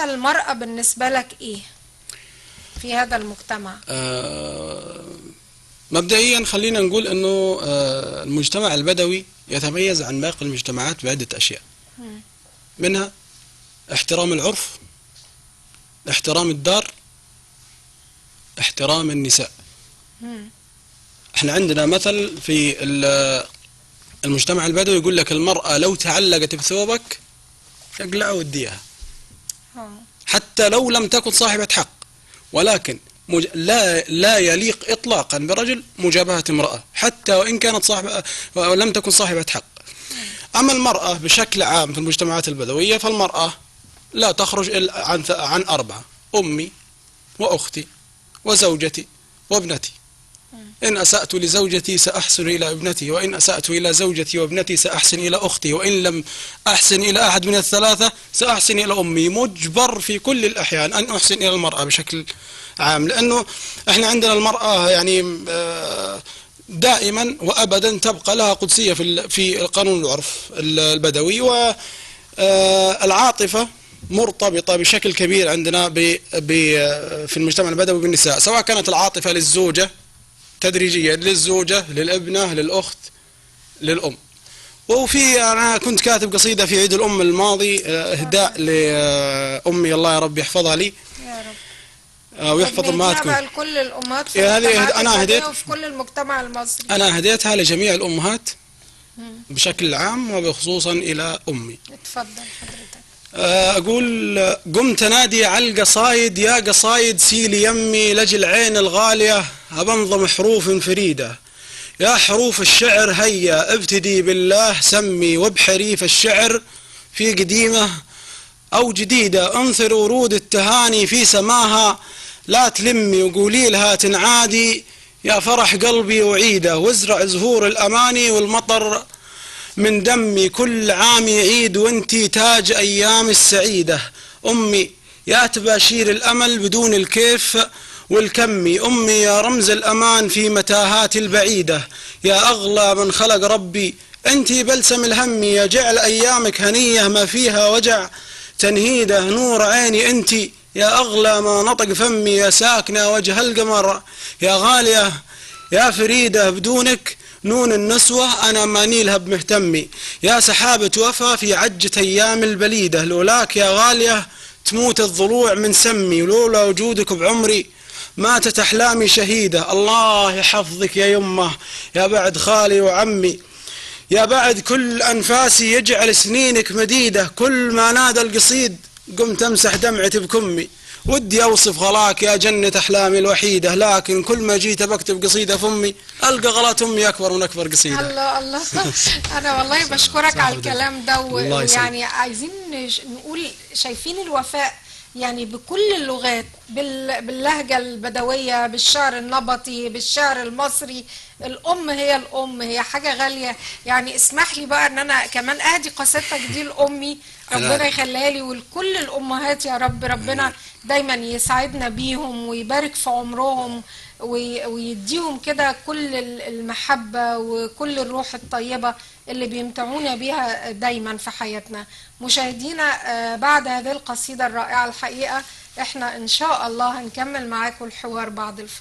المرأة بالنسبة لك ايه في هذا المجتمع؟ مبدئيا خلينا نقول انه المجتمع البدوي يتميز عن باقي المجتمعات بعدة اشياء، منها احترام العرف، احترام الدار، احترام النساء. احنا عندنا مثل في المجتمع البدوي يقول لك المرأة لو تعلقت بثوبك اقلعها وديها، حتى لو لم تكن صاحبة حق، ولكن لا يليق إطلاقا برجل مجابهة امرأة حتى وإن كانت لم تكن صاحبة حق. أما المرأة بشكل عام في المجتمعات البدوية، فالمرأة لا تخرج إلا عن أربعة: أمي وأختي وزوجتي وابنتي. إن أسأت لزوجتي سأحسن إلى ابنتي، وإن أسأت إلى زوجتي وابنتي سأحسن إلى أختي، وإن لم أحسن إلى أحد من الثلاثة سأحسن إلى أمي. مجبر في كل الأحيان أن أحسن إلى المرأة بشكل عام، لأنه إحنا عندنا المرأة يعني دائما وأبدا تبقى لها قدسية في القانون العرف البدوي، والعاطفة مرتبطة بشكل كبير عندنا في المجتمع البدوي بالنساء، سواء كانت العاطفة للزوجة تدريجيا، للزوجة، للابنة، للأخت، للأم. أنا كنت كاتب قصيدة في عيد الأم الماضي إهداء لأمي، الله يا رب يحفظها لي يا رب ويحفظ أمهاتكم. لكل الأمهات في المجتمع وفي كل المجتمع المصري. أنا هديتها لجميع الأمهات بشكل عام وبخصوصا إلى أمي. اتفضل حضرتك. أقول: قمت نادي على القصايد، يا قصايد سيلي يمي لجل عين الغالية، أبنظم حروف فريدة. يا حروف الشعر هيا ابتدي بالله سمي، وبحريف الشعر في قديمة أو جديدة انثر ورود التهاني في سماها، لا تلمي وقولي لها تنعادي، يا فرح قلبي وعيده، وازرع زهور الأماني والمطر من دمي، كل عام يعيد وانتي تاج أيام السعيدة. أمي يا تباشير الأمل بدون الكيف والكمي، أمي يا رمز الأمان في متاهات البعيدة، يا أغلى من خلق ربي انتي بلسم الهم، يا جعل أيامك هنية ما فيها وجع تنهيده، نور عيني انتي يا أغلى ما نطق فمي، يا ساكنة وجه القمر يا غالية يا فريدة، بدونك نون النسوة أنا ما نيلها بمهتمي، يا سحابة وفا في عجة أيام البليدة، لولاك يا غالية تموت الضلوع من سمي، ولولا وجودك بعمري ماتت أحلامي شهيدة. الله يحفظك يا يمه، يا بعد خالي وعمي، يا بعد كل أنفاسي يجعل سنينك مديدة، كل ما نادى القصيد قمت أمسح دمعتي بكمي، ودي أوصف غلاك يا جنة أحلامي الوحيدة، لكن كل ما جيت بكتب قصيدة فمي ألقى غلط أمي أكبر من أكبر قصيدة. الله الله. أنا والله بشكرك على الكلام ده، ويعني عايزين نقول شايفين الوفاء يعني بكل اللغات، باللهجة البدوية، بالشعر النبطي، بالشعر المصري. الأم هي الأم، هي حاجة غالية. يعني اسمح لي بقى ان انا كمان اهدي قصيدتك دي لأمي، ربنا يخليها لي ولكل الأمهات يا رب. ربنا دايما يسعدنا بيهم ويبارك في عمرهم ويديهم كده كل المحبة وكل الروح الطيبة اللي بيمتعونا بيها دايما في حياتنا. مشاهدينا، بعد هذه القصيدة الرائعة الحقيقة احنا ان شاء الله هنكمل معاكم الحوار بعد الفاصل.